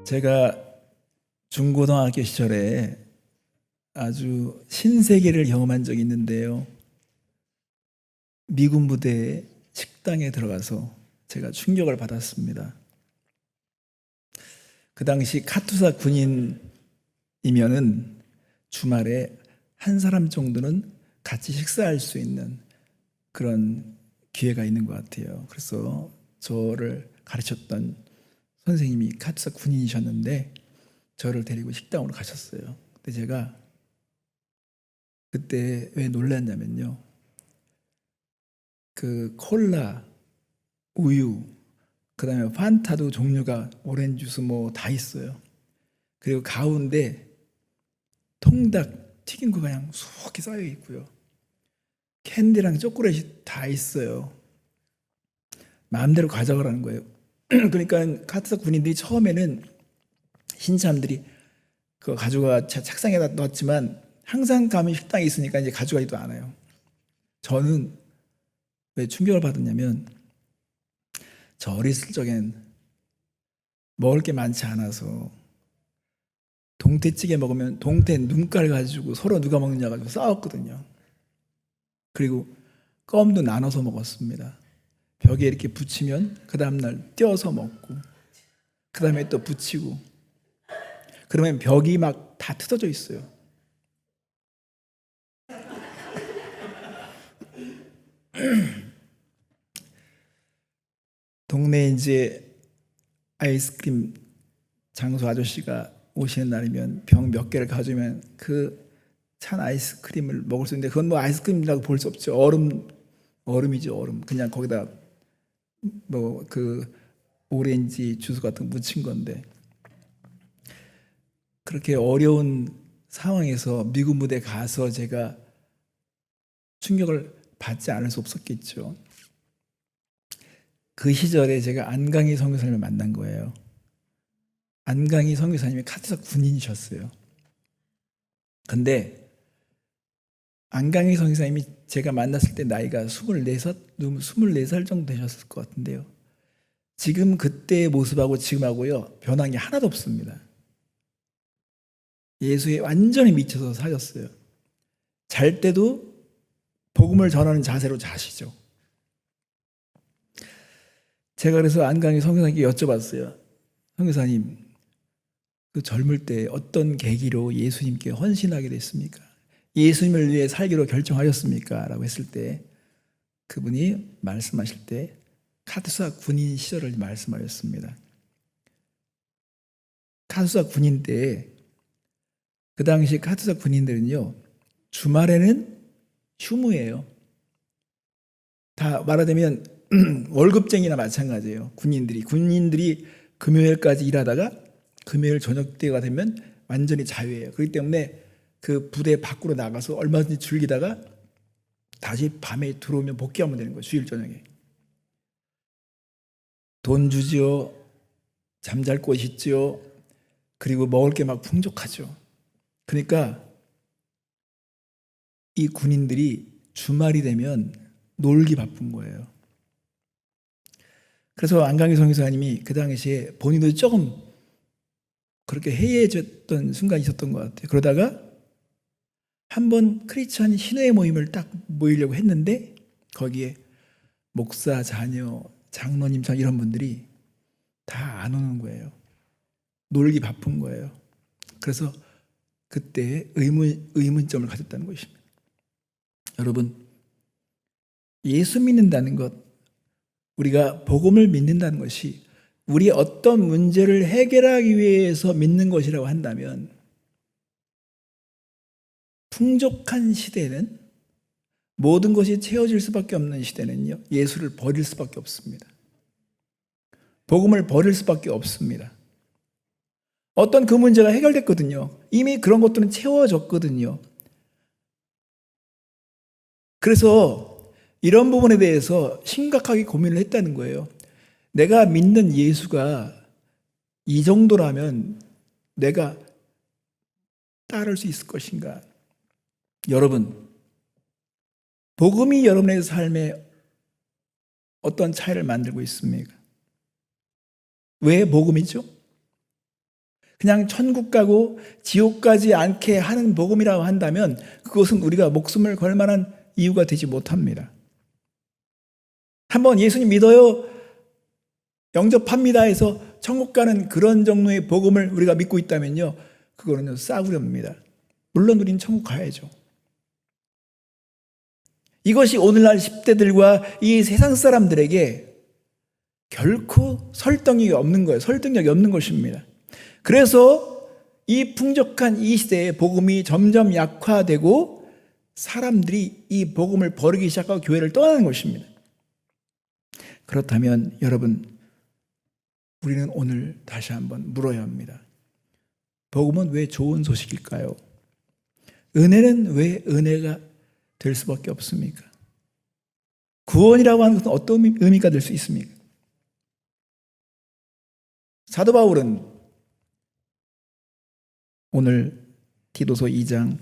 제가 중고등학교 시절에 아주 신세계를 경험한 적이 있는데요. 미군 부대 식당에 들어가서 제가 충격을 받았습니다. 그 당시 카투사 군인이면은 주말에 한 사람 정도는 같이 식사할 수 있는 그런 기회가 있는 것 같아요. 그래서 저를 가르쳤던 선생님이 카투사 군인이셨는데 저를 데리고 식당으로 가셨어요. 근데 제가 그때 왜 놀랐냐면요. 그 콜라, 우유, 그다음에 판타도 종류가 오렌지 주스 뭐 다 있어요. 그리고 가운데 통닭 튀긴 거 그냥 수북히 쌓여 있고요. 캔디랑 초콜릿이 다 있어요. 마음대로 가져가라는 거예요. 그러니까 카투사 군인들이 처음에는 신참들이 그거 가져가 책상에다 넣었지만 항상 가면 식당에 있으니까 이제 가져가지도 않아요. 저는 왜 충격을 받았냐면 저 어렸을 적엔 먹을 게 많지 않아서 동태찌개 먹으면 동태 눈깔 가지고 서로 누가 먹느냐 가지고 싸웠거든요. 그리고 껌도 나눠서 먹었습니다. 벽에 이렇게 붙이면 그 다음날 떼어서 먹고 그 다음에 또 붙이고 그러면 벽이 막 다 뜯어져 있어요. 동네에 이제 아이스크림 장수 아저씨가 오시는 날이면 병 몇 개를 가져오면 그 찬 아이스크림을 먹을 수 있는데 그건 뭐 아이스크림이라고 볼 수 없죠. 얼음이죠, 얼음. 그냥 거기다 뭐 그 오렌지 주스 같은 거 묻힌 건데 그렇게 어려운 상황에서 미군 무대 가서 제가 충격을 받지 않을 수 없었겠죠. 그 시절에 제가 안강희 선교사님을 만난 거예요. 안강희 선교사님이 카투사 군인이셨어요. 근데 안강희 선교사님이 제가 만났을 때 나이가 24살 정도 되셨을 것 같은데요. 지금 그때의 모습하고 지금하고요 변한 게 하나도 없습니다. 예수에 완전히 미쳐서 사셨어요. 잘 때도 복음을 전하는 자세로 자시죠. 제가 그래서 안강희 선교사님께 여쭤봤어요. 선교사님, 그 젊을 때 어떤 계기로 예수님께 헌신하게 됐습니까? 예수님을 위해 살기로 결정하셨습니까? 라고 했을 때 그분이 말씀하실 때 카투사 군인 시절을 말씀하셨습니다. 카투사 군인 때 그 당시 카투사 군인들은요 주말에는 휴무예요. 다 말하자면 월급쟁이나 마찬가지예요. 군인들이 금요일까지 일하다가 금요일 저녁 때가 되면 완전히 자유예요. 그렇기 때문에 그 부대 밖으로 나가서 얼마든지 즐기다가 다시 밤에 들어오면 복귀하면 되는 거예요. 주일 저녁에. 돈 주지요. 잠잘 곳 있지요. 그리고 먹을 게 막 풍족하죠. 그러니까 이 군인들이 주말이 되면 놀기 바쁜 거예요. 그래서 안강희 선교사님이 그 당시에 본인도 조금 그렇게 해이해졌던 순간이 있었던 것 같아요. 그러다가 한번 크리스찬 신회 모임을 딱 모이려고 했는데 거기에 목사, 자녀, 장로님 이런 분들이 다 안 오는 거예요. 놀기 바쁜 거예요. 그래서 그때 의문점을 가졌다는 것입니다. 여러분, 예수 믿는다는 것, 우리가 복음을 믿는다는 것이 우리의 어떤 문제를 해결하기 위해서 믿는 것이라고 한다면 풍족한 시대는 모든 것이 채워질 수밖에 없는 시대는요 예수를 버릴 수밖에 없습니다. 복음을 버릴 수밖에 없습니다. 어떤 그 문제가 해결됐거든요. 이미 그런 것들은 채워졌거든요. 그래서 이런 부분에 대해서 심각하게 고민을 했다는 거예요. 내가 믿는 예수가 이 정도라면 내가 따를 수 있을 것인가? 여러분, 복음이 여러분의 삶에 어떤 차이를 만들고 있습니까? 왜 복음이죠? 그냥 천국 가고 지옥 가지 않게 하는 복음이라고 한다면 그것은 우리가 목숨을 걸 만한 이유가 되지 못합니다. 한번 예수님 믿어요, 영접합니다 해서 천국 가는 그런 종류의 복음을 우리가 믿고 있다면요, 그거는 싸구려입니다. 물론 우리는 천국 가야죠. 이것이 오늘날 10대들과 이 세상 사람들에게 결코 설득력이 없는 거예요. 설득력이 없는 것입니다. 그래서 이 풍족한 이 시대에 복음이 점점 약화되고 사람들이 이 복음을 버리기 시작하고 교회를 떠나는 것입니다. 그렇다면 여러분, 우리는 오늘 다시 한번 물어야 합니다. 복음은 왜 좋은 소식일까요? 은혜는 왜 은혜가 될 수밖에 없습니까? 구원이라고 하는 것은 어떤 의미가 될 수 있습니까? 사도 바울은 오늘 디도서 2장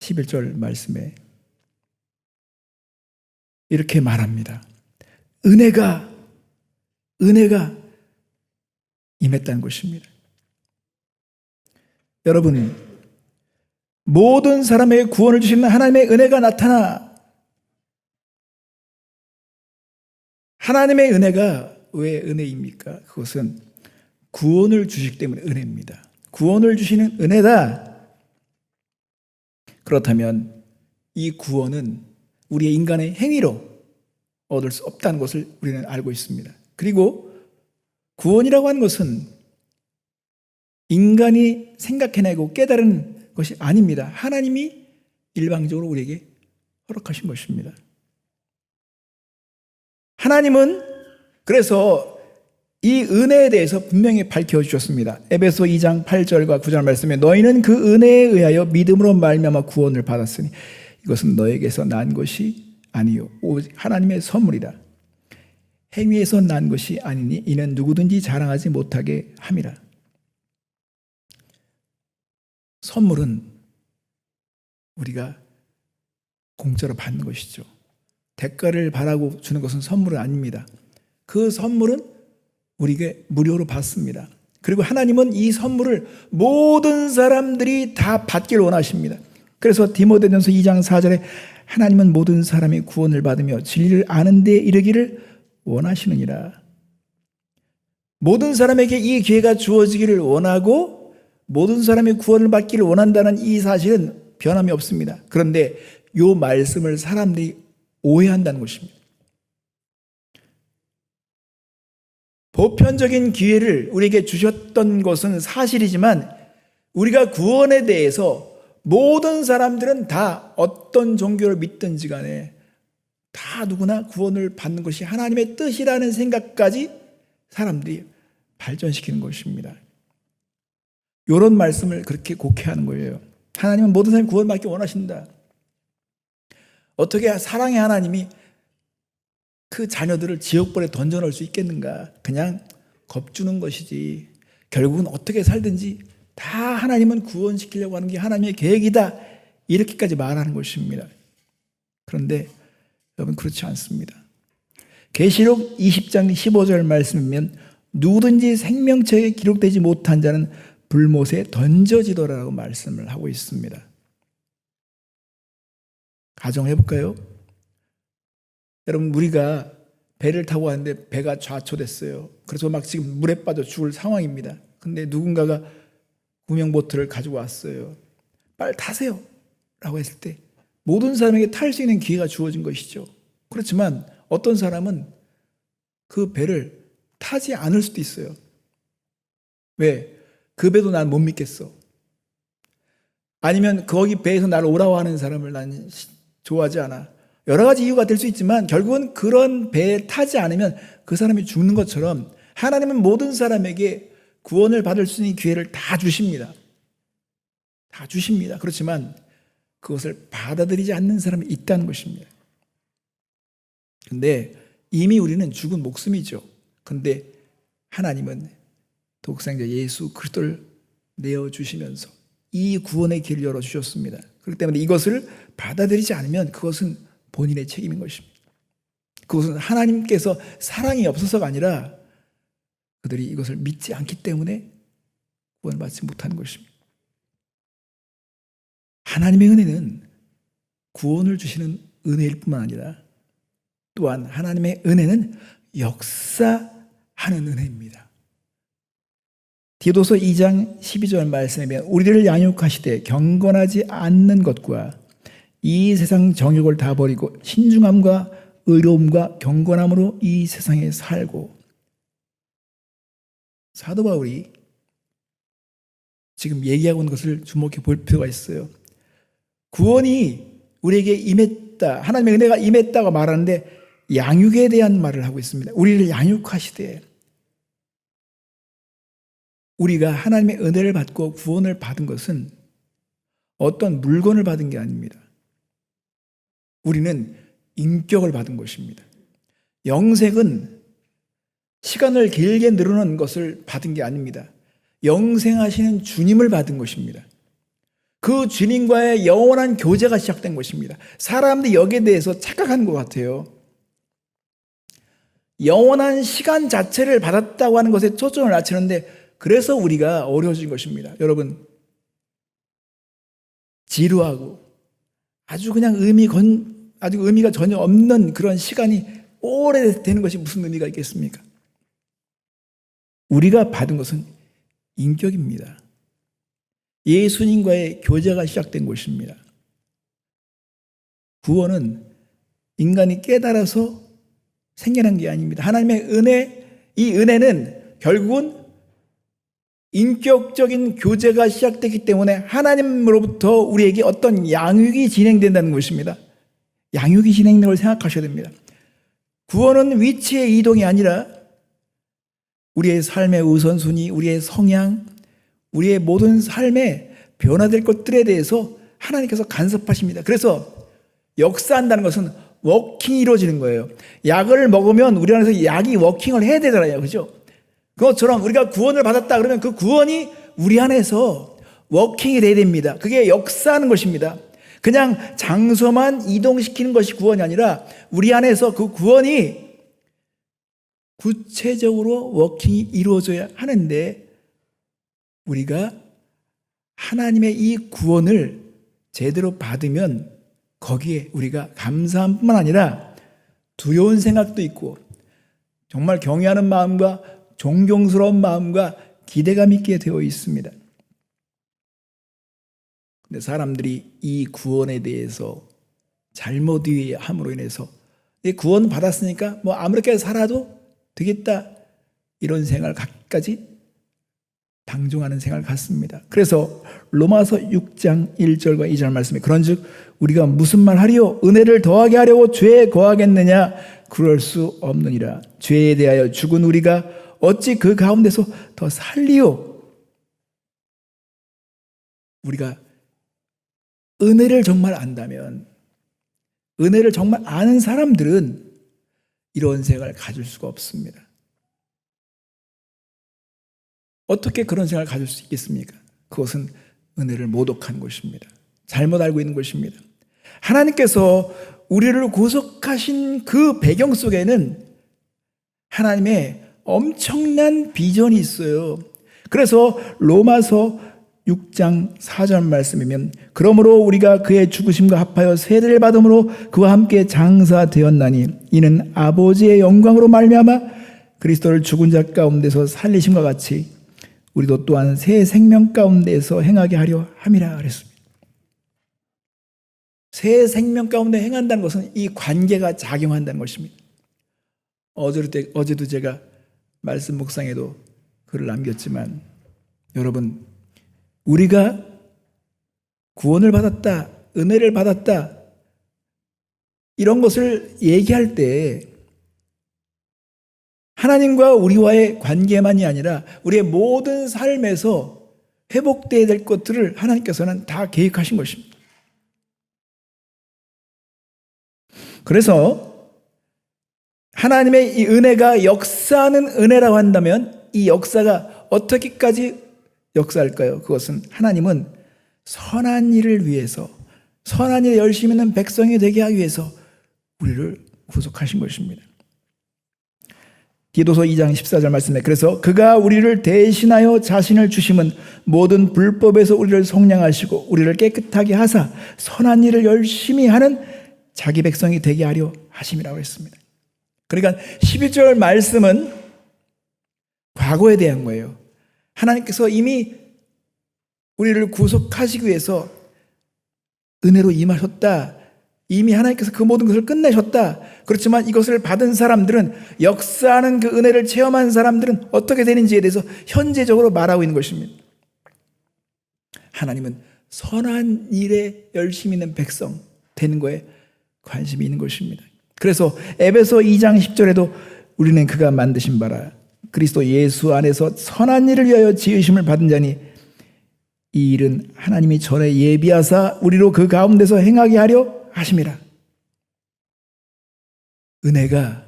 11절 말씀에 이렇게 말합니다. 은혜가 임했다는 것입니다. 여러분, 모든 사람에게 구원을 주시는 하나님의 은혜가 나타나, 하나님의 은혜가 왜 은혜입니까? 그것은 구원을 주시기 때문에 은혜입니다. 구원을 주시는 은혜다. 그렇다면 이 구원은 우리의 인간의 행위로 얻을 수 없다는 것을 우리는 알고 있습니다. 그리고 구원이라고 하는 것은 인간이 생각해내고 깨달은 것이 아닙니다. 하나님이 일방적으로 우리에게 허락하신 것입니다. 하나님은 그래서 이 은혜에 대해서 분명히 밝혀주셨습니다. 에베소 2장 8절과 9절 말씀에 너희는 그 은혜에 의하여 믿음으로 말미암아 구원을 받았으니 이것은 너에게서 난 것이 아니요 오직 하나님의 선물이라. 행위에서 난 것이 아니니 이는 누구든지 자랑하지 못하게 함이라. 선물은 우리가 공짜로 받는 것이죠. 대가를 바라고 주는 것은 선물은 아닙니다. 그 선물은 우리에게 무료로 받습니다. 그리고 하나님은 이 선물을 모든 사람들이 다 받기를 원하십니다. 그래서 디모데전서 2장 4절에 하나님은 모든 사람이 구원을 받으며 진리를 아는 데 이르기를 원하시느니라. 모든 사람에게 이 기회가 주어지기를 원하고 모든 사람이 구원을 받기를 원한다는 이 사실은 변함이 없습니다. 그런데 이 말씀을 사람들이 오해한다는 것입니다. 보편적인 기회를 우리에게 주셨던 것은 사실이지만 우리가 구원에 대해서 모든 사람들은 다 어떤 종교를 믿든지 간에 다 누구나 구원을 받는 것이 하나님의 뜻이라는 생각까지 사람들이 발전시키는 것입니다. 이런 말씀을 그렇게 곡해하는 거예요. 하나님은 모든 사람이 구원받기 원하신다. 어떻게 사랑의 하나님이 그 자녀들을 지옥불에 던져놓을 수 있겠는가? 그냥 겁주는 것이지. 결국은 어떻게 살든지 다 하나님은 구원시키려고 하는 게 하나님의 계획이다. 이렇게까지 말하는 것입니다. 그런데 여러분 그렇지 않습니다. 계시록 20장 15절 말씀이면 누구든지 생명책에 기록되지 못한 자는 불못에 던져지더라라고 말씀을 하고 있습니다. 가정해 볼까요? 여러분 우리가 배를 타고 왔는데 배가 좌초됐어요. 그래서 막 지금 물에 빠져 죽을 상황입니다. 근데 누군가가 구명보트를 가지고 왔어요. 빨리 타세요 라고 했을 때 모든 사람에게 탈 수 있는 기회가 주어진 것이죠. 그렇지만 어떤 사람은 그 배를 타지 않을 수도 있어요. 왜? 그 배도 난 못 믿겠어. 아니면 거기 배에서 나를 오라고 하는 사람을 난 좋아하지 않아. 여러 가지 이유가 될 수 있지만 결국은 그런 배에 타지 않으면 그 사람이 죽는 것처럼 하나님은 모든 사람에게 구원을 받을 수 있는 기회를 다 주십니다. 다 주십니다. 그렇지만 그것을 받아들이지 않는 사람이 있다는 것입니다. 그런데 이미 우리는 죽은 목숨이죠. 그런데 하나님은 독생자 예수 그리스도를 내어주시면서 이 구원의 길을 열어주셨습니다. 그렇기 때문에 이것을 받아들이지 않으면 그것은 본인의 책임인 것입니다. 그것은 하나님께서 사랑이 없어서가 아니라 그들이 이것을 믿지 않기 때문에 구원받지 못하는 것입니다. 하나님의 은혜는 구원을 주시는 은혜일 뿐만 아니라 또한 하나님의 은혜는 역사하는 은혜입니다. 디도서 2장 12절 말씀에 보면 우리를 양육하시되 경건하지 않는 것과 이 세상 정욕을 다 버리고 신중함과 의로움과 경건함으로 이 세상에 살고. 사도 바울이 지금 얘기하고 있는 것을 주목해 볼 필요가 있어요. 구원이 우리에게 임했다, 하나님의 은혜가 임했다고 말하는데 양육에 대한 말을 하고 있습니다. 우리를 양육하시되, 우리가 하나님의 은혜를 받고 구원을 받은 것은 어떤 물건을 받은 게 아닙니다. 우리는 인격을 받은 것입니다. 영생은 시간을 길게 늘어놓은 것을 받은 게 아닙니다. 영생하시는 주님을 받은 것입니다. 그 주님과의 영원한 교제가 시작된 것입니다. 사람들이 여기에 대해서 착각한 것 같아요. 영원한 시간 자체를 받았다고 하는 것에 초점을 맞추는데 그래서 우리가 어려워진 것입니다. 여러분, 지루하고 아주 그냥 의미가 전혀 없는 그런 시간이 오래되는 것이 무슨 의미가 있겠습니까? 우리가 받은 것은 인격입니다. 예수님과의 교제가 시작된 것입니다. 구원은 인간이 깨달아서 생겨난 게 아닙니다. 하나님의 은혜, 이 은혜는 결국은 인격적인 교제가 시작되기 때문에 하나님으로부터 우리에게 어떤 양육이 진행된다는 것입니다. 양육이 진행되는 걸 생각하셔야 됩니다. 구원은 위치의 이동이 아니라 우리의 삶의 우선순위, 우리의 성향, 우리의 모든 삶에 변화될 것들에 대해서 하나님께서 간섭하십니다. 그래서 역사한다는 것은 워킹이 이루어지는 거예요. 약을 먹으면 우리 안에서 약이 워킹을 해야 되잖아요. 그죠? 그것처럼 우리가 구원을 받았다 그러면 그 구원이 우리 안에서 워킹이 돼야 됩니다. 그게 역사하는 것입니다. 그냥 장소만 이동시키는 것이 구원이 아니라 우리 안에서 그 구원이 구체적으로 워킹이 이루어져야 하는데 우리가 하나님의 이 구원을 제대로 받으면 거기에 우리가 감사함뿐만 아니라 두려운 생각도 있고 정말 경외하는 마음과 존경스러운 마음과 기대감 있게 되어 있습니다. 근데 사람들이 이 구원에 대해서 잘못 이해함으로 인해서 구원 받았으니까 뭐 아무렇게 살아도 되겠다 이런 생각을 갖기까지 방종하는 생각을 갖습니다. 그래서 로마서 6장 1절과 2절 말씀에 그런즉 우리가 무슨 말 하리요? 은혜를 더하게 하려고 죄에 거하겠느냐? 그럴 수 없느니라. 죄에 대하여 죽은 우리가 어찌 그 가운데서 더 살리요? 우리가 은혜를 정말 안다면, 은혜를 정말 아는 사람들은 이런 생각을 가질 수가 없습니다. 어떻게 그런 생각을 가질 수 있겠습니까? 그것은 은혜를 모독하는 것입니다. 잘못 알고 있는 것입니다. 하나님께서 우리를 구속하신 그 배경 속에는 하나님의 엄청난 비전이 있어요. 그래서 로마서 6장 4절 말씀이면 그러므로 우리가 그의 죽으심과 합하여 세례를 받음으로 그와 함께 장사되었나니 이는 아버지의 영광으로 말미암아 그리스도를 죽은 자 가운데서 살리심과 같이 우리도 또한 새 생명 가운데서 행하게 하려 함이라 그랬습니다. 새 생명 가운데 행한다는 것은 이 관계가 작용한다는 것입니다. 어제도 제가 말씀 묵상에도 글을 남겼지만 여러분, 우리가 구원을 받았다, 은혜를 받았다 이런 것을 얘기할 때 하나님과 우리와의 관계만이 아니라 우리의 모든 삶에서 회복되어야 될 것들을 하나님께서는 다 계획하신 것입니다. 그래서 하나님의 이 은혜가 역사하는 은혜라고 한다면 이 역사가 어떻게까지 역사할까요? 그것은 하나님은 선한 일을 위해서, 선한 일에 열심히 있는 백성이 되게 하기 위해서 우리를 구속하신 것입니다. 디도서 2장 14절 말씀에 그래서 그가 우리를 대신하여 자신을 주심은 모든 불법에서 우리를 속량하시고 우리를 깨끗하게 하사 선한 일을 열심히 하는 자기 백성이 되게 하려 하심이라고 했습니다. 그러니까 11절 말씀은 과거에 대한 거예요. 하나님께서 이미 우리를 구속하시기 위해서 은혜로 임하셨다. 이미 하나님께서 그 모든 것을 끝내셨다. 그렇지만 이것을 받은 사람들은, 역사하는 그 은혜를 체험한 사람들은 어떻게 되는지에 대해서 현재적으로 말하고 있는 것입니다. 하나님은 선한 일에 열심히 있는 백성 되는 거에 관심이 있는 것입니다. 그래서 에베소 2장 10절에도 우리는 그가 만드신 바라 그리스도 예수 안에서 선한 일을 위하여 지으심을 받은 자니 이 일은 하나님이 전에 예비하사 우리로 그 가운데서 행하게 하려 하심이라. 은혜가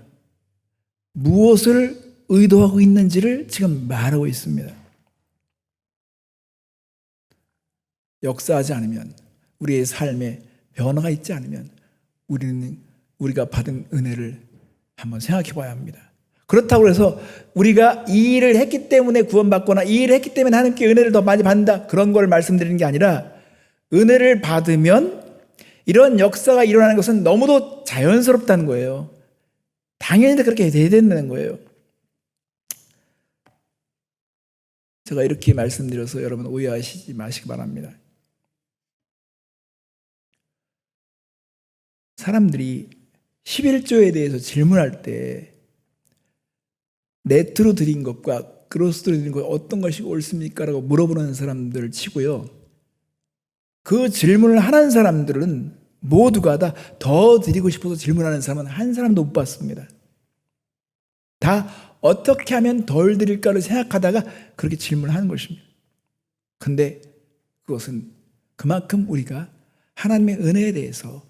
무엇을 의도하고 있는지를 지금 말하고 있습니다. 역사하지 않으면, 우리의 삶에 변화가 있지 않으면 우리가 받은 은혜를 한번 생각해 봐야 합니다. 그렇다고 해서 우리가 이 일을 했기 때문에 구원받거나 이 일을 했기 때문에 하나님께 은혜를 더 많이 받는다, 그런 걸 말씀드리는 게 아니라, 은혜를 받으면 이런 역사가 일어나는 것은 너무도 자연스럽다는 거예요. 당연히 그렇게 돼야 된다는 거예요. 제가 이렇게 말씀드려서 여러분 오해하시지 마시기 바랍니다. 사람들이 11조에 대해서 질문할 때 네트로 드린 것과 그로스로 드린 것 어떤 것이 옳습니까? 라고 물어보는 사람들 치고요, 그 질문을 하는 사람들은 모두가 다 더 드리고 싶어서 질문하는 사람은 한 사람도 못 봤습니다. 다 어떻게 하면 덜 드릴까를 생각하다가 그렇게 질문하는 것입니다. 근데 그것은 그만큼 우리가 하나님의 은혜에 대해서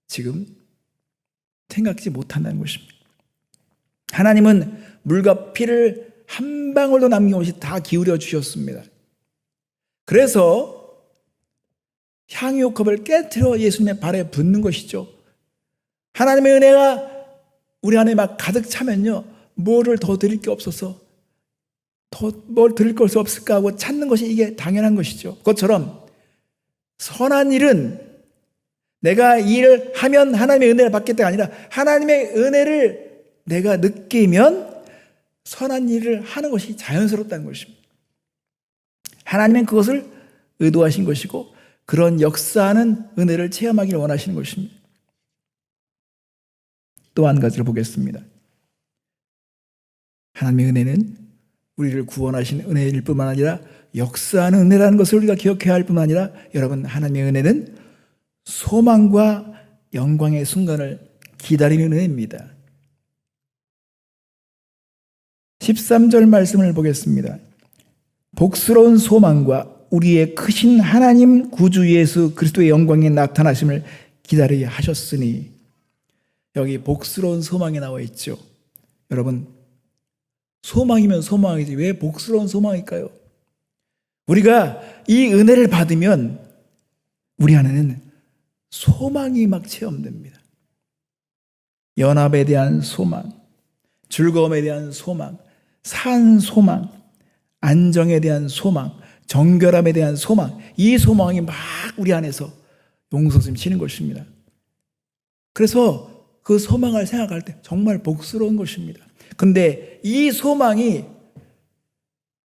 지금 생각지 못한다는 것입니다. 하나님은 물과 피를 한 방울도 남김없이 다 기울여 주셨습니다. 그래서 향유kop을 깨트려 예수님의 발에 붓는 것이죠. 하나님의 은혜가 우리 안에 막 가득 차면요, 뭐를 더 드릴 게 없어서 더 뭘 드릴 것이 없을까 하고 찾는 것이 이게 당연한 것이죠. 그것처럼 선한 일은 내가 이 일을 하면 하나님의 은혜를 받겠다가 아니라, 하나님의 은혜를 내가 느끼면 선한 일을 하는 것이 자연스럽다는 것입니다. 하나님은 그것을 의도하신 것이고 그런 역사하는 은혜를 체험하기를 원하시는 것입니다. 또 한 가지를 보겠습니다. 하나님의 은혜는 우리를 구원하신 은혜일 뿐만 아니라 역사하는 은혜라는 것을 우리가 기억해야 할 뿐만 아니라, 여러분, 하나님의 은혜는 소망과 영광의 순간을 기다리는 은혜입니다. 13절 말씀을 보겠습니다. 복스러운 소망과 우리의 크신 하나님 구주 예수 그리스도의 영광에 나타나심을 기다리게 하셨으니, 여기 복스러운 소망이 나와 있죠. 여러분, 소망이면 소망이지 왜 복스러운 소망일까요? 우리가 이 은혜를 받으면 우리 안에는 소망이 막 체험됩니다. 연합에 대한 소망, 즐거움에 대한 소망, 산 소망, 안정에 대한 소망, 정결함에 대한 소망, 이 소망이 막 우리 안에서 용솟음치는 것입니다. 그래서 그 소망을 생각할 때 정말 복스러운 것입니다. 근데 이 소망이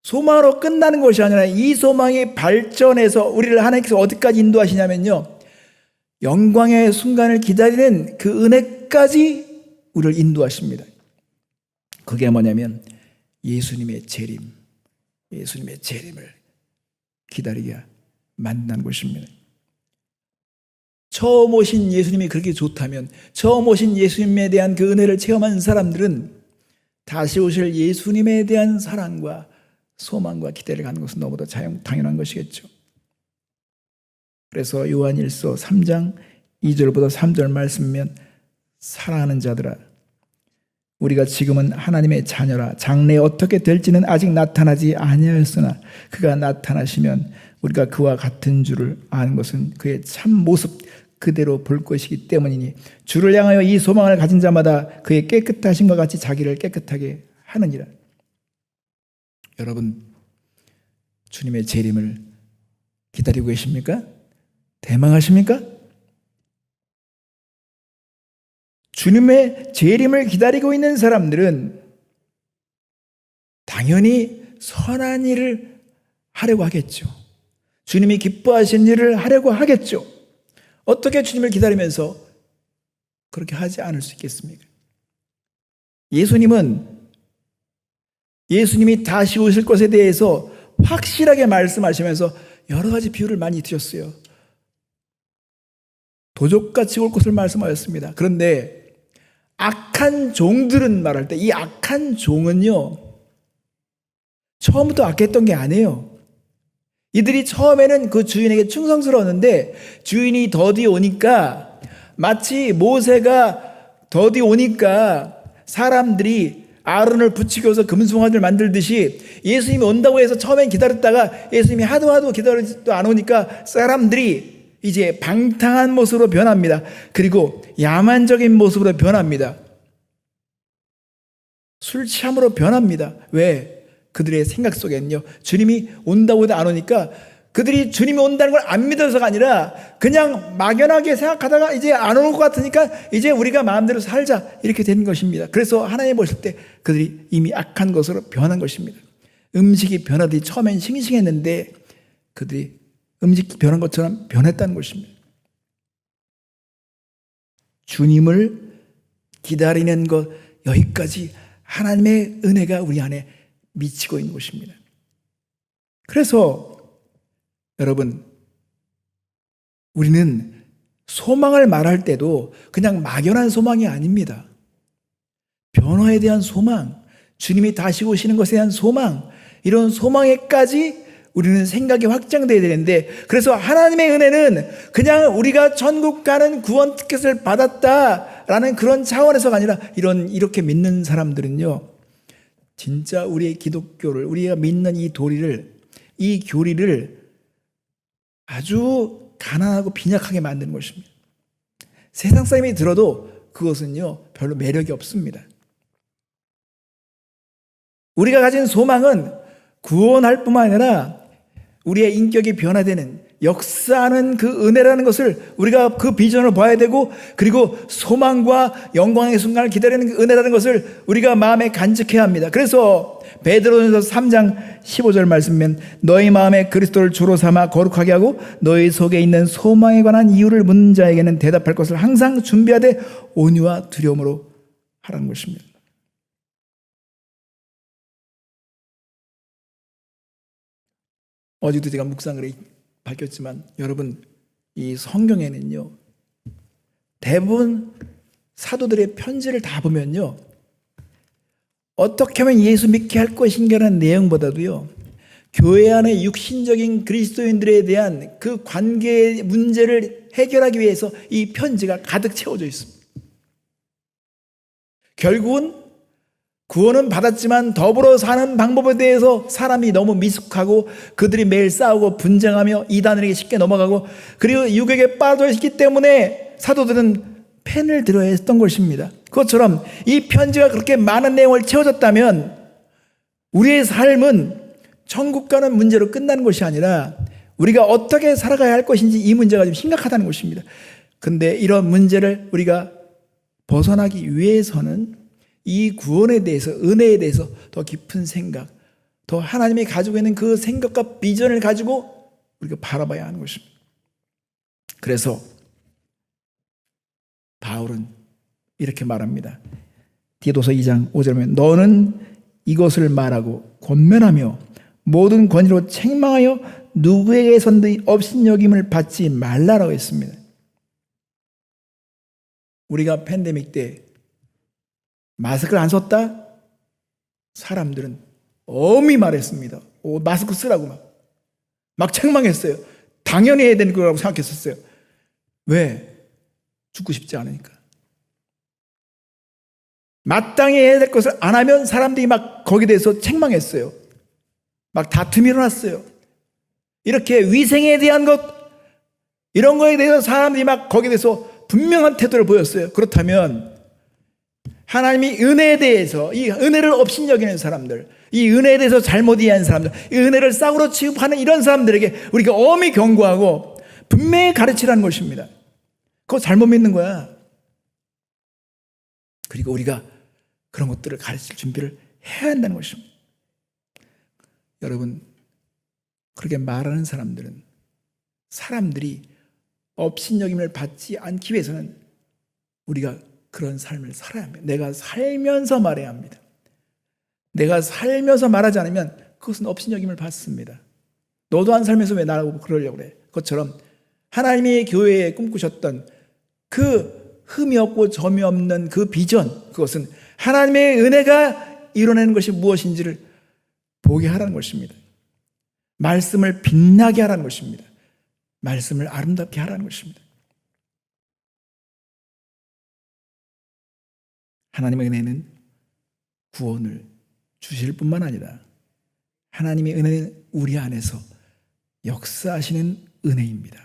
소망으로 끝나는 것이 아니라, 이 소망이 발전해서 우리를 하나님께서 어디까지 인도하시냐면요, 영광의 순간을 기다리는 그 은혜까지 우리를 인도하십니다. 그게 뭐냐면 예수님의 재림, 예수님의 재림을 기다리게 만든다는 것입니다. 처음 오신 예수님이 그렇게 좋다면, 처음 오신 예수님에 대한 그 은혜를 체험한 사람들은 다시 오실 예수님에 대한 사랑과 소망과 기대를 갖는 것은 너무도 당연한 것이겠죠. 그래서 요한일서 3장 2절보다 3절 말씀이면, 사랑하는 자들아, 우리가 지금은 하나님의 자녀라. 장래에 어떻게 될지는 아직 나타나지 아니하였으나 그가 나타나시면 우리가 그와 같은 줄을 아는 것은 그의 참 모습 그대로 볼 것이기 때문이니, 주를 향하여 이 소망을 가진 자마다 그의 깨끗하심과 같이 자기를 깨끗하게 하느니라. 여러분, 주님의 재림을 기다리고 계십니까? 대망하십니까? 주님의 재림을 기다리고 있는 사람들은 당연히 선한 일을 하려고 하겠죠. 주님이 기뻐하신 일을 하려고 하겠죠. 어떻게 주님을 기다리면서 그렇게 하지 않을 수 있겠습니까? 예수님이 다시 오실 것에 대해서 확실하게 말씀하시면서 여러 가지 비유를 많이 드렸어요. 도적같이 올 것을 말씀하셨습니다. 그런데 악한 종들은 말할 때 이 악한 종은요, 처음부터 악했던 게 아니에요. 이들이 처음에는 그 주인에게 충성스러웠는데 주인이 더디 오니까, 마치 모세가 더디 오니까 사람들이 아론을 붙이고서 금송아지를 만들듯이 예수님이 온다고 해서 처음엔 기다렸다가 예수님이 하도 기다려도 안 오니까 사람들이 이제 방탕한 모습으로 변합니다. 그리고 야만적인 모습으로 변합니다. 술 취함으로 변합니다. 왜? 그들의 생각 속에는요, 주님이 온다고 해도 안 오니까 그들이 주님이 온다는 걸 안 믿어서가 아니라 그냥 막연하게 생각하다가 이제 안 올 것 같으니까 이제 우리가 마음대로 살자, 이렇게 되는 것입니다. 그래서 하나님 보실 때 그들이 이미 악한 것으로 변한 것입니다. 음식이 변하듯이 처음엔 싱싱했는데 그들이 음식 변한 것처럼 변했다는 것입니다. 주님을 기다리는 것, 여기까지 하나님의 은혜가 우리 안에 미치고 있는 것입니다. 그래서 여러분, 우리는 소망을 말할 때도 그냥 막연한 소망이 아닙니다. 변화에 대한 소망, 주님이 다시 오시는 것에 대한 소망, 이런 소망에까지 우리는 생각이 확장되어야 되는데, 그래서 하나님의 은혜는 그냥 우리가 천국 가는 구원 티켓을 받았다라는 그런 차원에서가 아니라, 이렇게 믿는 사람들은요, 진짜 우리의 기독교를, 우리가 믿는 이 교리를 아주 가난하고 빈약하게 만드는 것입니다. 세상 사람이 들어도 그것은요, 별로 매력이 없습니다. 우리가 가진 소망은 구원할 뿐만 아니라 우리의 인격이 변화되는, 역사하는 그 은혜라는 것을 우리가 그 비전을 봐야 되고, 그리고 소망과 영광의 순간을 기다리는 그 은혜라는 것을 우리가 마음에 간직해야 합니다. 그래서 베드로전서 3장 15절 말씀면, 너희 마음에 그리스도를 주로 삼아 거룩하게 하고 너희 속에 있는 소망에 관한 이유를 묻는 자에게는 대답할 것을 항상 준비하되 온유와 두려움으로 하라는 것입니다. 어제도 제가 묵상을 밝혔지만, 여러분, 이 성경에는요, 대부분 사도들의 편지를 다 보면요, 어떻게 하면 예수 믿게 할 것인가라는 내용보다도요, 교회 안에 육신적인 그리스도인들에 대한 그 관계의 문제를 해결하기 위해서 이 편지가 가득 채워져 있습니다. 결국은 구원은 받았지만 더불어 사는 방법에 대해서 사람이 너무 미숙하고, 그들이 매일 싸우고 분쟁하며 이단에게 쉽게 넘어가고, 그리고 유혹에 빠져 있기 때문에 사도들은 펜을 들어야 했던 것입니다. 그것처럼 이 편지가 그렇게 많은 내용을 채워줬다면 우리의 삶은 천국 가는 문제로 끝나는 것이 아니라 우리가 어떻게 살아가야 할 것인지, 이 문제가 좀 심각하다는 것입니다. 근데 이런 문제를 우리가 벗어나기 위해서는 이 구원에 대해서, 은혜에 대해서 더 깊은 생각, 더 하나님이 가지고 있는 그 생각과 비전을 가지고 우리가 바라봐야 하는 것입니다. 그래서 바울은 이렇게 말합니다. 디도서 2장 5절에 보면, 너는 이것을 말하고 권면하며 모든 권위로 책망하여 누구에게선도 업신여김을 받지 말라라고 했습니다. 우리가 팬데믹 때 마스크를 안 썼다? 사람들은 엄히 말했습니다. 마스크 쓰라고 막 책망했어요. 당연히 해야 되는 거라고 생각했었어요. 왜? 죽고 싶지 않으니까. 마땅히 해야 될 것을 안 하면 사람들이 막 거기에 대해서 책망했어요. 막 다툼이 일어났어요. 이렇게 위생에 대한 것, 이런 거에 대해서 사람들이 막 거기에 대해서 분명한 태도를 보였어요. 그렇다면 하나님이 은혜에 대해서, 이 은혜를 업신여기는 사람들, 이 은혜에 대해서 잘못 이해한 사람들, 이 은혜를 싹으로 취급하는 이런 사람들에게 우리가 엄히 경고하고 분명히 가르치라는 것입니다. 그거 잘못 믿는 거야. 그리고 우리가 그런 것들을 가르칠 준비를 해야 한다는 것입니다. 여러분, 그렇게 말하는 사람들은 사람들이 업신여김을 받지 않기 위해서는 우리가 그런 삶을 살아야 합니다. 내가 살면서 말해야 합니다. 내가 살면서 말하지 않으면 그것은 업신여김을 받습니다. 너도 안 살면서 왜 나라고 그러려고 그래? 그것처럼 하나님의 교회에 꿈꾸셨던 그 흠이 없고 점이 없는 그 비전, 그것은 하나님의 은혜가 이뤄내는 것이 무엇인지를 보게 하라는 것입니다. 말씀을 빛나게 하라는 것입니다. 말씀을 아름답게 하라는 것입니다. 하나님의 은혜는 구원을 주실 뿐만 아니라 하나님의 은혜는 우리 안에서 역사하시는 은혜입니다.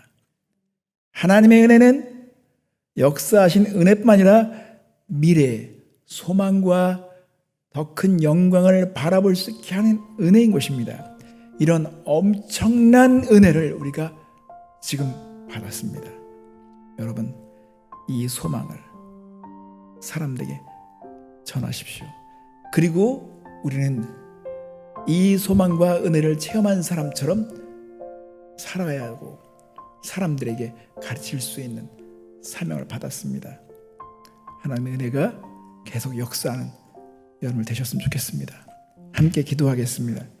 하나님의 은혜는 역사하신 은혜뿐만 아니라 미래의 소망과 더 큰 영광을 바라볼 수 있게 하는 은혜인 것입니다. 이런 엄청난 은혜를 우리가 지금 받았습니다. 여러분, 이 소망을 사람들에게 전하십시오. 그리고 우리는 이 소망과 은혜를 체험한 사람처럼 살아야 하고 사람들에게 가르칠 수 있는 사명을 받았습니다. 하나님의 은혜가 계속 역사하는 여러분 되셨으면 좋겠습니다. 함께 기도하겠습니다.